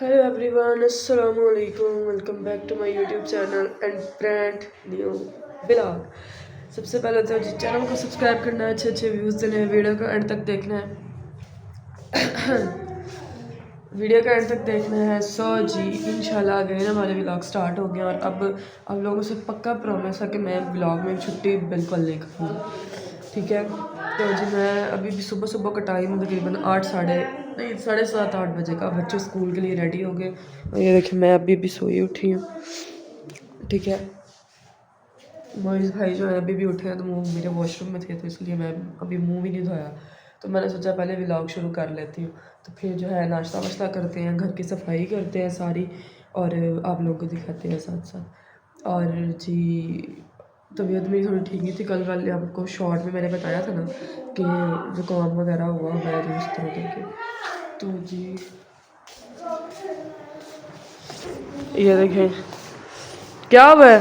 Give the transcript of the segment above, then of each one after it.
Hello everyone, Assalamu alaikum. Welcome back to my YouTube channel and brand new vlog. सबसे पहले तो जी channel को subscribe करना है, अच्छे अच्छे व्यूज़ देने हैं, वीडियो को एंड तक देखना है। वीडियो का एंड तक देखना है। सो जी इंशाल्लाह गए ना हमारे व्लॉग स्टार्ट हो गए और अब आप लोगों से पक्का प्रॉमिस है कि मैं व्लॉग में छुट्टी बिल्कुल नहीं करूँगी, ठीक है। तो जी मैं अभी भी सुबह सुबह का टाइम तकरीबन 7:30 बजे का, बच्चे स्कूल के लिए रेडी हो गए और ये देखिए मैं अभी भी सोई उठी हूँ, ठीक है। मोइज़ भाई जो है अभी भी उठे हैं तो वो मेरे वॉशरूम में थे तो इसलिए मैं अभी मुंह भी नहीं धोया, तो मैंने सोचा पहले व्लॉग शुरू कर लेती हूँ। तो फिर जो है नाश्ता वाश्ता करते हैं, घर की सफाई करते हैं सारी और आप लोगों को दिखाते हैं साथ साथ। और जी तबीयत मेरी थोड़ी ठीक नहीं थी, कल आपको शॉर्ट में मैंने बताया था ना कि ज़ुकाम वगैरह हुआ है जो इस तरह करके। तो जी ये देखें क्या हुआ है।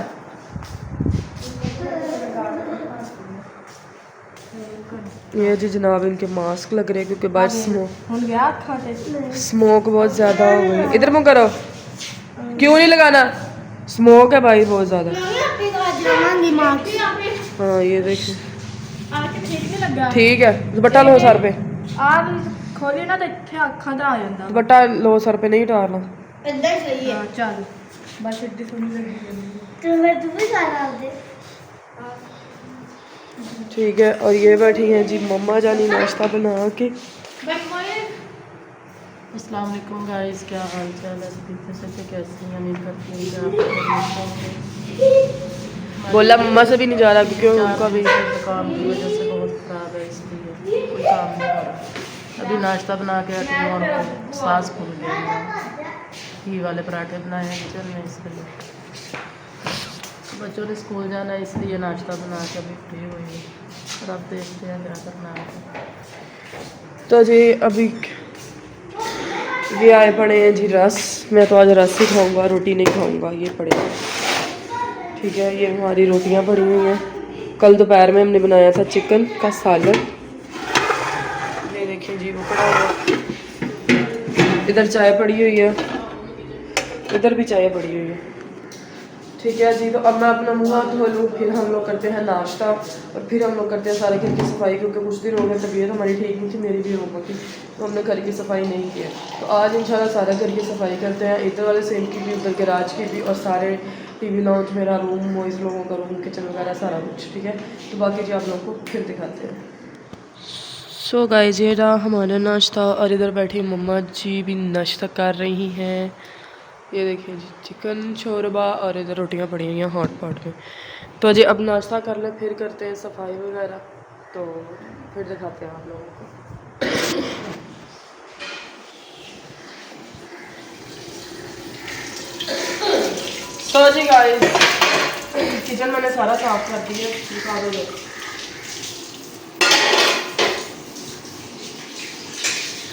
ये जी जनाब इनके मास्क लग रहे हैं क्योंकि बाहर स्मोक बहुत ज़्यादा हो गई। इधर मुँह करो, क्यों नहीं लगाना, स्मोक है भाई बहुत ज़्यादा। हाँ ये देखिए ठीक है, दुपट्टा लो सर पे, खोलिए ना तो इत्थे अखा दा आ जांदा। दुपट्टा लो सर पे, नहीं उतारना। इधर सही है। चल बस इतनी सोनी लगी तो मैं तू भी सारा दे। ठीक है और ये बैठी हैं जी मम्मा जानी नाश्ता बना के। अस्सलाम वालेकुम गाइस, क्या हाल चाल है सबके, कैसे हैं? उम्मीद करती हूँ कि आप बोला मम्मा से भी नहीं जा रहा क्योंकि उनका भी काम की वजह से बहुत ख़राब है, इसलिए कोई काम नहीं कर रहा। अभी नाश्ता बना के हटी हूँ और सांस फूल गई। घी वाले पराठे बनाए हैं किचन में, इसलिए बच्चों ने स्कूल जाना है इसलिए नाश्ता बना के अभी फ्री हुई है और अब देखते हैं क्या करना है। तो जी अभी ये आए पड़े हैं जी रस, मैं तो आज रस ही खाऊंगा, रोटी नहीं खाऊंगा, ये पड़े हैं, ठीक है। ये हमारी रोटियां पड़ी हुई हैं, कल दोपहर में हमने बनाया था चिकन का सालन, ये देखिए जी वो पड़ा हुआ है। इधर चाय पड़ी हुई है, इधर भी चाय पड़ी हुई है, ठीक है जी। तो अब मैं अपना मुँह हाथ धो लूँ, फिर हम लोग करते हैं नाश्ता और फिर हम लोग करते हैं सारे घर की सफाई, क्योंकि कुछ दिन हो गए तबीयत हमारी ठीक नहीं थी, मेरी भी हो गई थी, तो हमने घर की सफाई नहीं की है। तो आज इंशाल्लाह सारा घर की सफाई करते हैं, इधर वाले सेम की भी, उधर गैराज की भी, और सारे टीवी लॉन्च, मेरा रूम, मोइज़ लोगों का रूम, किचन वगैरह सारा कुछ, ठीक है। तो बाकी जी आप लोगों को फिर दिखाते हैं। सो गाइस ये रहा हमारा नाश्ता और इधर बैठी मम्मा जी भी नाश्ता कर रही हैं। ये देखिए जी चिकन शोरबा और इधर रोटियां पड़ी हुई हैं हॉट पॉट में। तो जी अब नाश्ता कर लें फिर करते हैं सफाई वगैरह, तो फिर दिखाते हैं आप लोगों को। तो जी गाइस किचन मैंने सारा साफ कर दिया, दिखा दो।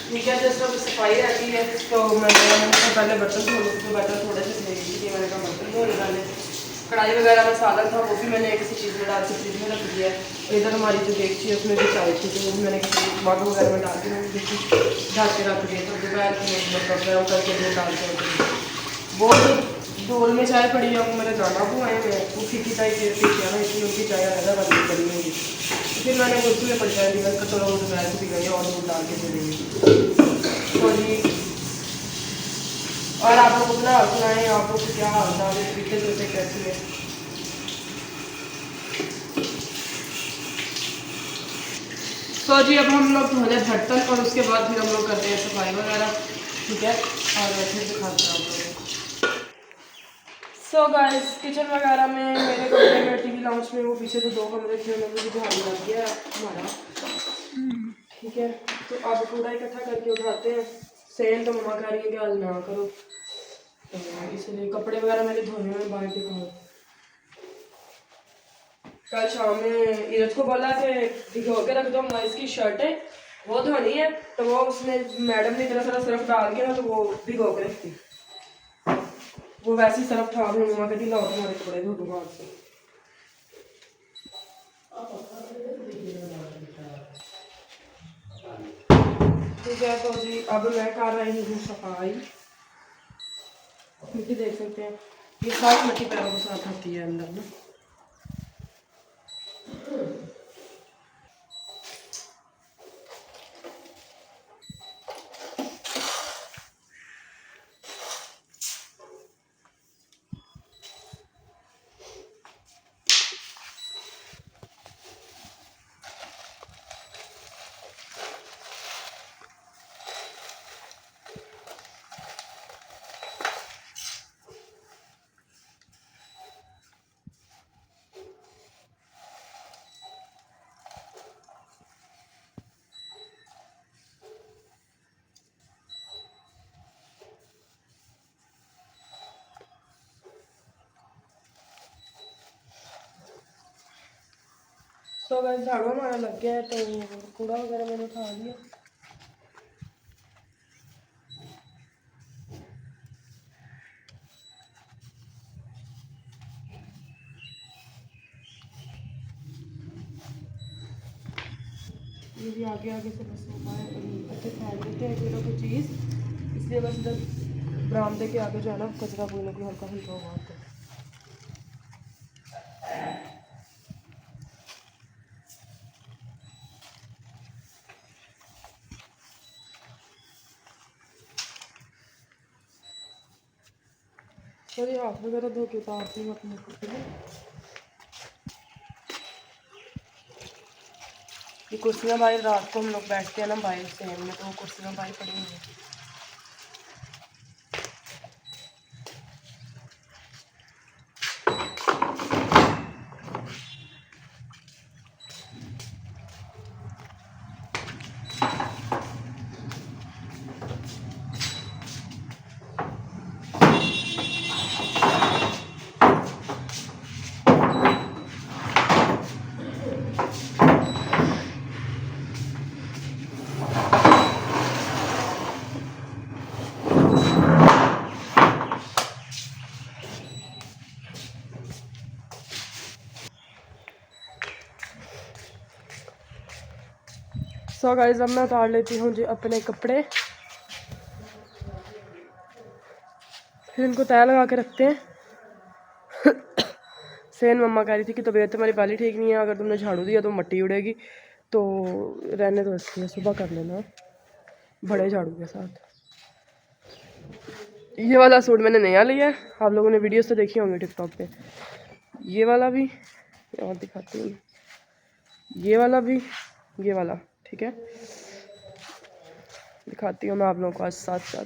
ठीक है, जस्ट अब सफाई रहती है तो मैंने पहले बर्तन धो लूँ, बर्तन थोड़े से धो लिए, मैंने कहा बर्तन धो डाले। कढ़ाई वगैरह में सालन था वो भी मैंने किसी चीज़ में डाल के फ्रिज में रख दिया है। इधर हमारी जो देगची है उसमें भी चाय थी तो वो भी मैंने किसी मग वगैरह में डाल के मैंने देखी ढक के रख दिया। तो दोपहर मतलब गर्म करके वो डाल के वो डोल में चाय पड़ी है, वो मेरे नाना को आए हुए हैं, वो फीकी चाय पीते हैं ना, इसलिए उनकी चाय ज़्यादा बदली पड़ी हुई। फिर मैंने कुर्सी में पड़ जाए दिवस का, चलो वो दोपहर को पी गई और दूध डाल के दे देंगे। तो जी और आप लोग अपना हाल सुनाएं, आप लोग क्या हाल चाल है, पीते पीते कैसी है। तो जी अब हम लोग धोने बर्तन और उसके बाद फिर हम लोग करते हैं सफाई वगैरह, ठीक है। और फिर दिखाते हैं आप लोगों को। सो गाइस किचन वगैरह में मेरे कमरे में, टीवी लाउंज में, वो पीछे तो 2 कमरे थे उन्होंने भी ध्यान लग गया हमारा, ठीक है। तो अब कूड़ा इकट्ठा करके उठाते हैं। सेल तो मम्मा कह रही है कि आज ना करो, तो इसलिए कपड़े वगैरह मैंने धोने में बाल्टी खाओ। कल शाम में इरज को बोला कि भिगो के रख दो, मोइज़ की शर्ट है वो धोनी है, तो वो उसने मैडम ने इतना सारा सर्फ डाल के ना तो वो भिगो के रखती, वो वैसे ही सर्फ था, मम्मा कहती लाओ तुम्हारे कपड़े धो दूँगा हाथ से। ठीक है तो जी अब मैं कर रही हूँ सफाई, मिट्टी देख सकते हैं, ये सारी मिट्टी पैरों के साथ होती है अंदर ना। तो अगर झाड़ू हमारा लग गया है तो कूड़ा वगैरह मैंने उठा लिया। ये भी आगे आगे से बस अच्छे फैल देते हैं कोई ना कोई चीज़, इसलिए बस इधर बरामदे के आगे जो है ना कचरा कोई ना कोई हल्का हल्का हुआ होता है। तो ये हाथ वगैरह धो के उतारती हूँ अपने कपड़े। ये कुर्सियाँ भाई रात को हम लोग बैठते हैं ना बाहर से, हमने तो कुर्सियाँ बाहर पड़ी हुई हैं। सो गाइस अब मैं उतार लेती हूँ जी अपने कपड़े, फिर इनको तय लगा के रखते हैं। सेन मम्मा कह रही थी कि तबीयत तुम्हारी पहले ठीक नहीं है, अगर तुमने झाड़ू दिया तो मिट्टी उड़ेगी, तो रहने दो इसलिए सुबह कर लेना बड़े झाड़ू के साथ। ये वाला सूट मैंने नया लिया है, आप लोगों ने वीडियोस तो देखी होंगी टिकटॉक पे। ये वाला भी और दिखाती हूँ, ये वाला भी, ये वाला ठीक है, दिखाती हूँ मैं आप लोगों को आज साथ साथ।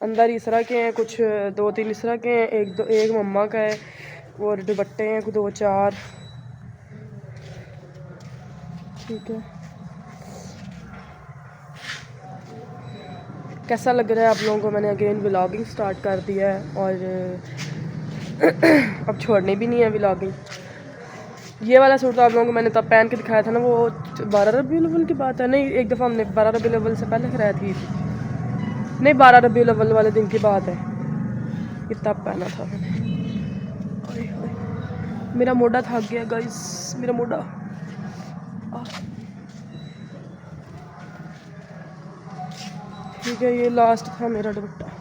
अंदर इस तरह के हैं कुछ, 2-3 इस तरह के हैं, एक मम्मा का है, और दुपट्टे हैं 2-4, ठीक है। कैसा लग रहा है आप लोगों को? मैंने अगेन व्लॉगिंग स्टार्ट कर दिया है और अब छोड़नी भी नहीं है व्लॉगिंग। ये वाला सूट तो आप लोगों को मैंने तब पहन के दिखाया था ना, वो 12 रबीउल अव्वल की बात है, नहीं एक दफ़ा हमने 12 रबीउल अव्वल से पहले खरीद की थी, नहीं 12 रबीउल अव्वल वाले दिन की बात है, ये तब पहना था मैंने। मेरा मोढ़ा थक गया गाइस, मेरा मोढ़ा। ठीक है, ये लास्ट था मेरा दुपट्टा।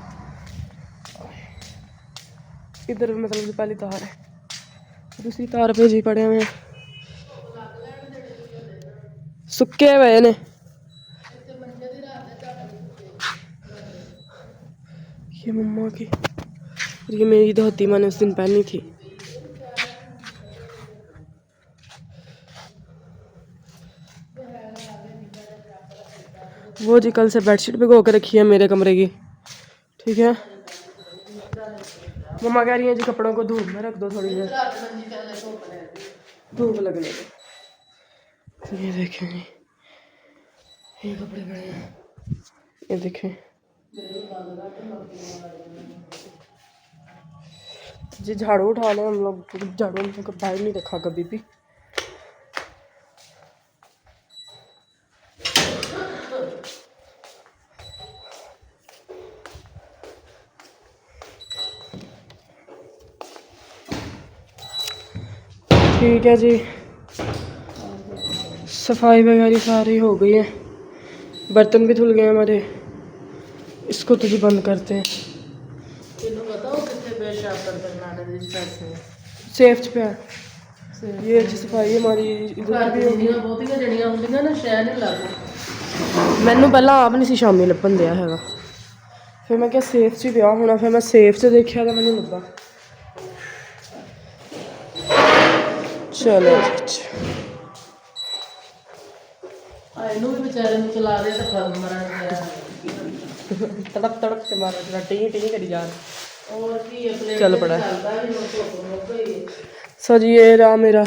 इधर मतलब पहली तार है, दूसरी तार पे जी पड़े हुए हैं, सुक्के हुए ने। ये मम्मा की, ये मेरी धोती मैंने उस दिन पहनी थी। वो जी कल से बेडशीट भिगो के रखी है मेरे कमरे की, ठीक है। मम्मा कह रही है जी कपड़ों को धूप में रख दो थोड़ी देर, धूप लगने दो। ये देखें, ये कपड़े पड़े हैं, ये देखें जी। झाड़ू उठा लें हम लोग, झाड़ू हम लोग बाहर नहीं रखा कभी भी। ठीक है जी, सफाई वगैरह सारी हो गई है, बर्तन भी धुल गए हमारे, इसको तो जी बंद करते हैं। तेनों पता हो कितने पेशाब करते बनाने दी पैसे सेफ च पे ये जी सफाई हमारी इधर ਘਰ की भी ਦੀਆਂ होगी। ਜਿੰਨੀਆਂ ਬਹੁਤੀਆਂ ਜਣੀਆਂ ਹੁੰਦੀਆਂ ਨਾ ਸ਼ੈ ਨਹੀਂ ਲੱਗਦਾ। ਮੈਨੂੰ ਪਹਿਲਾਂ ਆਪ ਨਹੀਂ ਸੀ ਸ਼ਾਮੀ ਲੱਭਣ ਦਿਆ ਹੈਗਾ, ਫਿਰ ਮੈਂ ਕਿਹਾ ਸੇਫ 'ਚ ਹੀ ਪਿਆ ਹੋਣਾ, ਫਿਰ ਮੈਂ ਸੇਫ 'ਚ ਦੇਖਿਆ ਤਾਂ ਮੈਨੂੰ ਲੱਭਾ। ਚਲੋ ਜੀ ਇਹਨੂੰ ਵੀ ਵਿਚਾਰੇ ਨੂੰ ਚਲਾ ਦੇ ਤਾਂ ਫਲ ਮਰਨ ਗਿਆ। ਤੜਕ ਤੜਕ ਕੇ ਮਾਰਾ ਜਰਾ ਟੀ ਟੀ ਕਰੀ ਜਾ। और की अपने चल पड़ा। चलता भी मुझको गई। सर ये रहा मेरा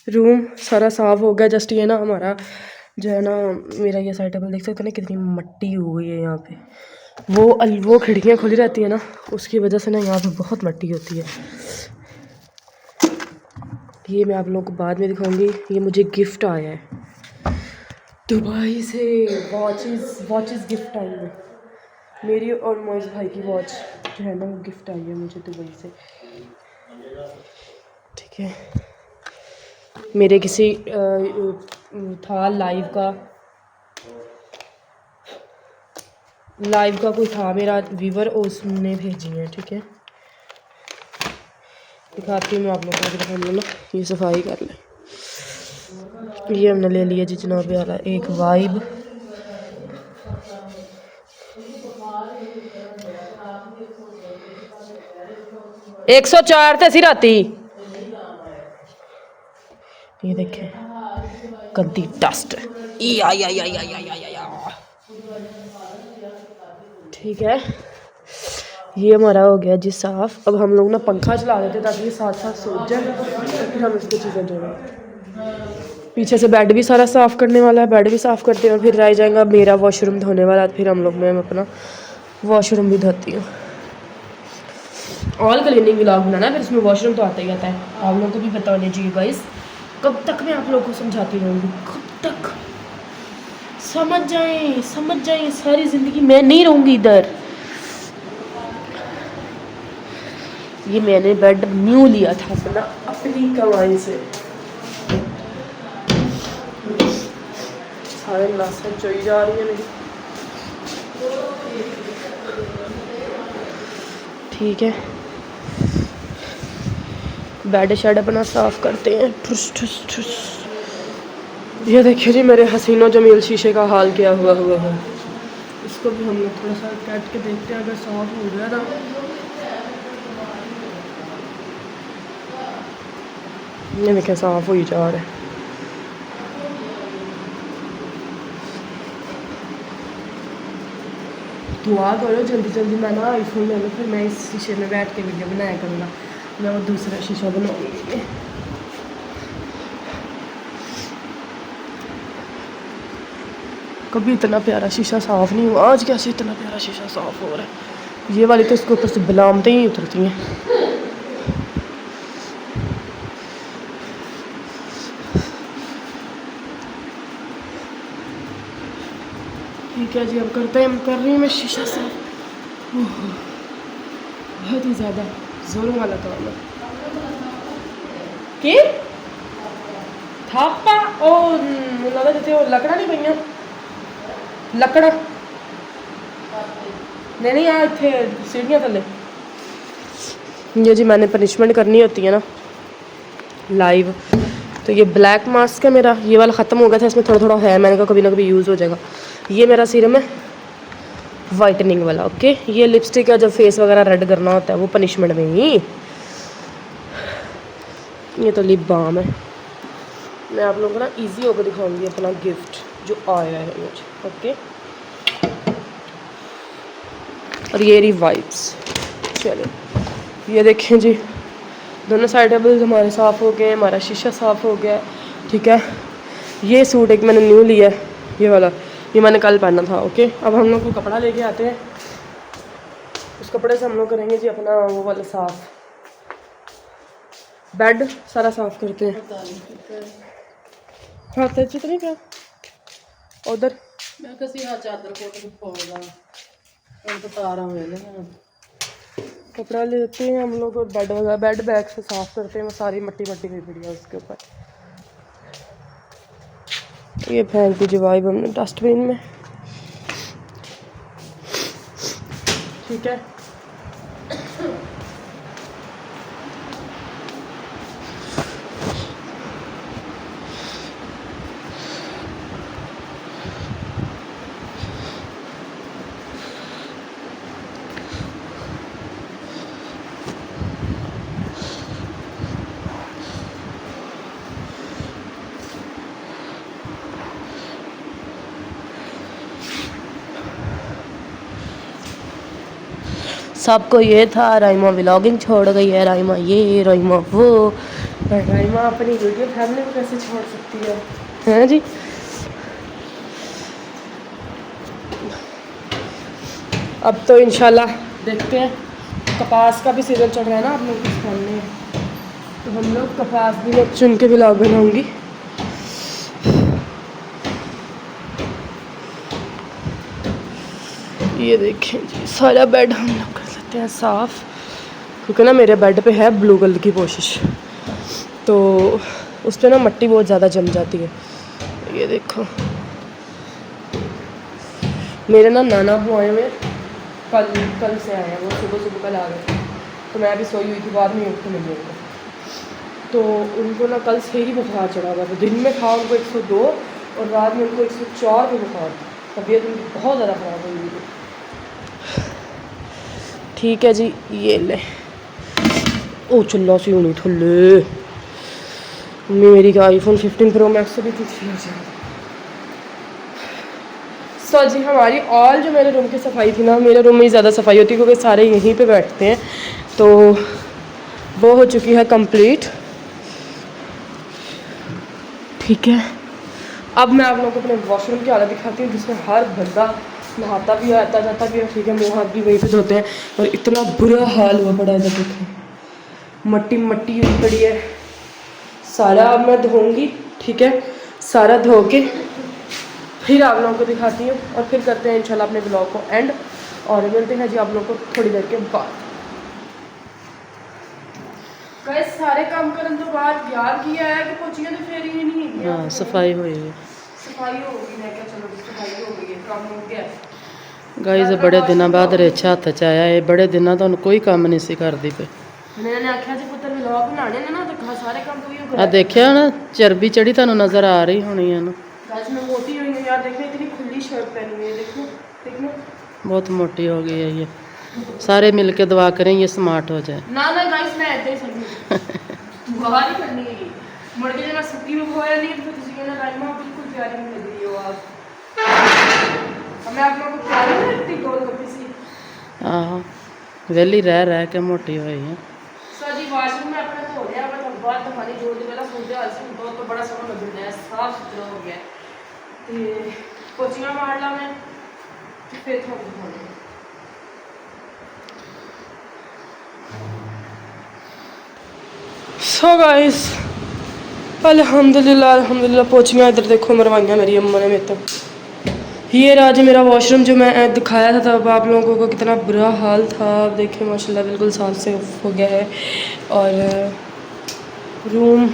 रूम सारा साफ हो गया। जस्ट ये ना हमारा जो है ना, मेरा ये साइड टेबल देख सकते हैं ना कितनी मट्टी हो गई है यहाँ पे। वो खिड़कियाँ खुली रहती है ना, उसकी वजह से ना यहाँ पे बहुत मट्टी होती है। ये मैं आप लोगों को बाद में दिखाऊंगी। ये मुझे गिफ्ट आया है दुबई से, वॉचेस गिफ्ट आई है मेरी और मोइज भाई की वॉच जो है ना वो गिफ्ट आई है मुझे दुबई से। ठीक है, मेरे किसी था लाइव का कोई था मेरा व्यूवर, उसने भेजी है। ठीक है, दिखाती हूँ मैं आप लोगों को। हम लोग ना ये सफाई कर लें। ये हमने ले लिया जी जनाब वाला एक वाइब। 104 थे सी राती। ये देखें गंदी डस्ट। ठीक है, ये हमारा हो गया जी साफ। अब हम लोग ना पंखा चला देते ताकि ये साथ साथ सूख जाए, तो फिर हम इसको चीज़ें जोड़ें। पीछे से बेड भी सारा साफ़ करने वाला है, बेड भी साफ़ करते हैं और फिर रह जाएगा मेरा वॉशरूम धोने वाला। फिर हम लोग मैं अपना वॉशरूम भी धोती हूँ। ऑल क्लीनिंग व्लॉग बनाना है, फिर उसमें वॉशरूम तो आता ही आता है। आप लोगों को भी बता दीजिए गाइस, कब तक मैं आप लोगों को समझाती रहूँगी, कब तक? समझ जाएं सारी ज़िंदगी मैं नहीं रहूँगी इधर। ये मैंने बेड न्यू लिया था अपनी कमाई से। सारे नाश्ते चोई जा रही है मेरी। ठीक है, बेड शेड अपना साफ करते हैं। ठुस ठुस ठुस। ये देखिए जी मेरे हसीनो जमील शीशे का हाल क्या हुआ है। इसको भी हम लोग थोड़ा सा काट के देखते हैं, अगर साफ हो गया ना। ये देखिए साफ हो ही जा रहा है। दुआ करो जल्दी जल्दी मैं ना आईफोन ले लूँ, फिर मैं इस शीशे में बैठ के वीडियो बनाया करूँगा। मैं वो दूसरा शीशा बनाऊँगी। कभी इतना प्यारा शीशा साफ़ नहीं हुआ, आज कैसे इतना प्यारा शीशा साफ़ हो रहा है। ये वाली तो इसके ऊपर से बिलामतें ही उतरती हैं। ठीक है जी, अब कर रही हूँ मैं शीशा साफ। बहुत ही ज़्यादा जोरों वाला काम है। कि थापा ओ लगा देते हो, लकड़ा नहीं पईया लकड़ा नहीं आ इतने सीढ़ियाँ थले। ये जी मैंने पनिशमेंट करनी होती है ना लाइव, तो ये ब्लैक मास्क है मेरा। ये वाला ख़त्म हो गया था, इसमें थोड़ा थोड़ा है, मैंने कहा कभी ना कभी यूज़ हो जाएगा। ये मेरा सीरम है वाइटनिंग वाला। ओके, ये लिपस्टिक है जब फेस वगैरह रेड करना होता है, वो पनिशमेंट में ही। ये तो लिप बाम है। मैं आप लोगों को ना इजी होकर दिखाऊंगी अपना गिफ्ट जो आया है मुझे। ओके, और ये रही वाइब्स। चलो ये देखें जी, दोनों साइड टेबल्स हमारे साफ़ हो गए, हमारा शीशा साफ़ हो गया। ठीक है, ये सूट एक मैंने न्यू लिया है, ये वाला, ये मैंने कल पहना था। ओके, अब हम लोग को कपड़ा लेके आते हैं, उस कपड़े से हम लोग करेंगे जी अपना वो वाला साफ़। बेड सारा साफ़ करते हैं। हाँ तो नहीं क्या उधर मैं किसी हाँ चादर को खोलना तो तारा मिले कपड़ा लेते हैं हम लोग और बेड वगैरह बेड बैग से साफ़ करते हैं। वो सारी मट्टी हुई पड़ी है उसके ऊपर। ये फेंक दीजिए वाइब हमने डस्टबिन में। ठीक है। सबको ये था राइमा व्लॉगिंग छोड़ गई है, राइमा ये राइमा वो। राइमा अपनी यूट्यूब फैमिली को कैसे छोड़ सकती है जी। अब तो इंशाल्लाह देखते हैं, कपास का भी सीजन चल रहा है ना, आप लोग कुछ करने हैं तो हम लोग कपास भी लोग चुन के व्लॉग बनाऊंगी। ये देखें जी, सारा बेड हम लोग कर सकते हैं साफ़, क्योंकि ना मेरे बेड पे है ब्लू कलर की पोशिश, तो उस पर ना मिट्टी बहुत ज़्यादा जम जाती है। ये देखो, मेरे ना नाना वो आए हुए कल से आए हैं, वो सुबह कल आ गए, तो मैं अभी सोई हुई थी, बाद में उठ के मिली उनको। तो उनको ना कल से ही बुखार चढ़ा हुआ था, दिन में था उनको 102 और रात में उनको 104 पे बुखार। तबीयत उनकी बहुत ज़्यादा ख़राब हो गई थी। ठीक है जी, ये ले ओ चुल्ला सी होनी थल्ले मेरी का आईफोन 15 प्रो मैक्स से भी कुछ नहीं चाहिए। सो जी, हमारी ऑल जो मेरे रूम की सफाई थी ना, मेरे रूम में ही ज़्यादा सफाई होती है क्योंकि सारे यहीं पे बैठते हैं, तो वो हो चुकी है कंप्लीट। ठीक है, अब मैं आप लोगों को अपने वॉशरूम की हालत दिखाती हूँ, जिसमें हर बंदा नहाता भी है, आता जाता भी है। ठीक है, मुँह हाथ भी वहीं पे धोते हैं, और इतना बुरा हाल हुआ पड़ा है, इधर देखें मट्टी मट्टी हुई पड़ी है। सारा अब मैं धोऊंगी, ठीक है, सारा धो के फिर आप लोगों को दिखाती हूँ, और फिर करते हैं इंशाल्लाह अपने ब्लॉग को एंड, और मिलते हैं जी आप लोगों को थोड़ी देर के बाद। गाइस, सारे काम करने तो बाद याद किया है कि पोचियां तो फेरी ही नहीं है। हाँ, सफाई हुई है, सफाई हो गई, मैं क्या चलो सफाई हो गई है, काम हो गया। गाइस बड़े दिनों बाद रेछा हत्थ च आया है, बड़े दिनों तो कोई काम नहीं सी करदी पे। मैंने आख्या जी पुत्र व्लॉग बनाने ने ना, तो सारे काम तू ही आ देखिया ना, चर्बी चढ़ी थानू नजर आ रही होनी है ना। गाइस मैं मोटी हुई हूं यार, देखो इतनी खुली शर्ट पहनी हुई है, देखो देखो बहुत मोटी हो गई है ये। सारे मिलके दुआ करें ये स्मार्ट हो जाए। ना ना गाइस, मैं ऐसे ही समझी दुआ नहीं करनी है ये मुड़ के, जब मैं सुक्की में खोया नहीं तो किसी कहना राइमा बिल्कुल प्यारी नहीं लग रही हो आप। अब मैं आप लोगों को प्यारी नहीं लगती गोल गप्पी सी? हाँ, वेली रह के मोटी हुई है। सर जी, वॉशरूम में अपने धो लिया, बट बात हमारी जोड़ के पहला सूझे हाल से तो बड़ा सोना लग रहा है, साफ सुथरा हो गया है। कोचिंग मार ला मैं फिर थोड़ा धोने। सो गाइस, अल्हम्दुलिल्लाह पोचियाँ इधर देखो मरवाइयाँ मेरी अम्मा ने मेरे तो। ये रहा जी मेरा वॉशरूम, जो मैं दिखाया था तब आप लोगों को, कितना बुरा हाल था। आप देखें माशाल्लाह बिल्कुल साफ से हो गया है। और रूम,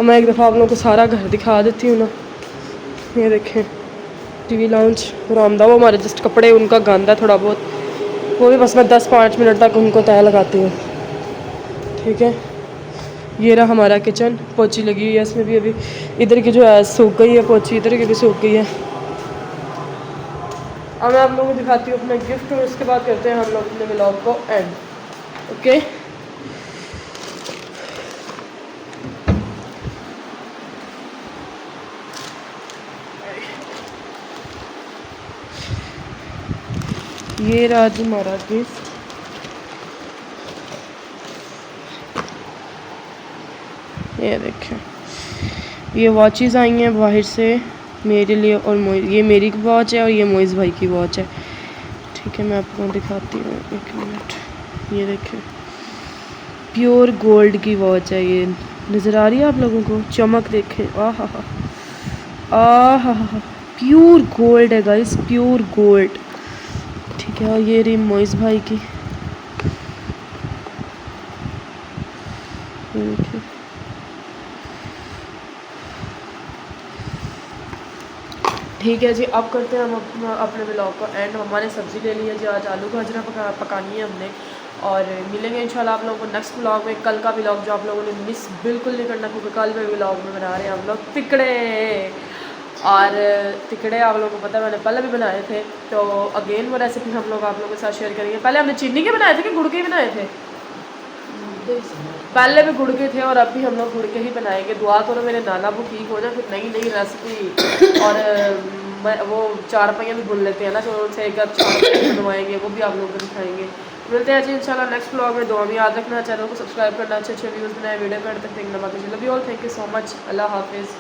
मैं एक दफ़ा आप लोगों को सारा घर दिखा देती हूँ ना। ये देखें टीवी लाउंज, बरामदा, वो हमारे जस्ट कपड़े उनका गंदा है थोड़ा बहुत, वो भी बस मैं 10-5 मिनट तक उनको तय लगाती हूँ। ठीक है, ये रहा हमारा किचन, पोची लगी हुई है इसमें भी, अभी इधर की जो है सूख गई है पोची, इधर की भी सूख गई है। अब मैं आप लोगों को दिखाती हूँ अपना गिफ्ट, और उसके बाद करते हैं हम लोग अपने व्लॉग को एंड। ओके, ये रहा जी हमारा गिफ्ट। ये देखें, ये वॉचेस आई हैं बाहर से मेरे लिए, और ये मेरी वॉच है और ये मोइज़ भाई की वॉच है। ठीक है, मैं आपको दिखाती हूँ, एक मिनट। ये देखें, प्योर गोल्ड की वॉच है, ये नज़र आ रही है आप लोगों को, चमक देखें, आहा हा, प्योर गोल्ड है गाइस, प्योर गोल्ड। ठीक है, और ये रही मोइज़ भाई की, देखिए ठीक है जी, अब करते हैं हम अपने व्लॉग को एंड। मम्मा ने सब्ज़ी ले ली है जी, आज आलू गाजरा पकानी है हमने। और मिलेंगे इंशाल्लाह आप लोगों को नेक्स्ट व्लॉग में। कल का व्लॉग जो आप लोगों ने मिस बिल्कुल नहीं करना, क्योंकि कल में व्लॉग में बना रहे हैं हम लोग तिकड़े। और तिकड़े आप लोगों को पता है मैंने पहले भी बनाए थे, तो अगेन वो रेसिपी हम लोग आप लोगों के साथ शेयर करेंगे। पहले हमने चीनी के बनाए थे कि गुड़ के ही बनाए थे? पहले भी गुड़ के थे और अब भी हम लोग गुड़ के ही बनाएंगे। दुआ करो मेरे नाना वो ठीक हो जाए, फिर नई नई रेसिपी। और वो चार पहिया भी भूल लेते हैं ना, तो उनसे एक चार पहिया बनवाएंगे, वो भी आप लोगों को दिखाएंगे। मिलते हैं जी इंशाल्लाह नेक्स्ट व्लॉग में। दुआ में याद रखना, चैनल को सब्सक्राइब करना, अच्छे अच्छे व्यूज़ बनाए, वीडियो पर तक देखना। बाकी love you all, thank you so much, अल्लाह हाफिज़।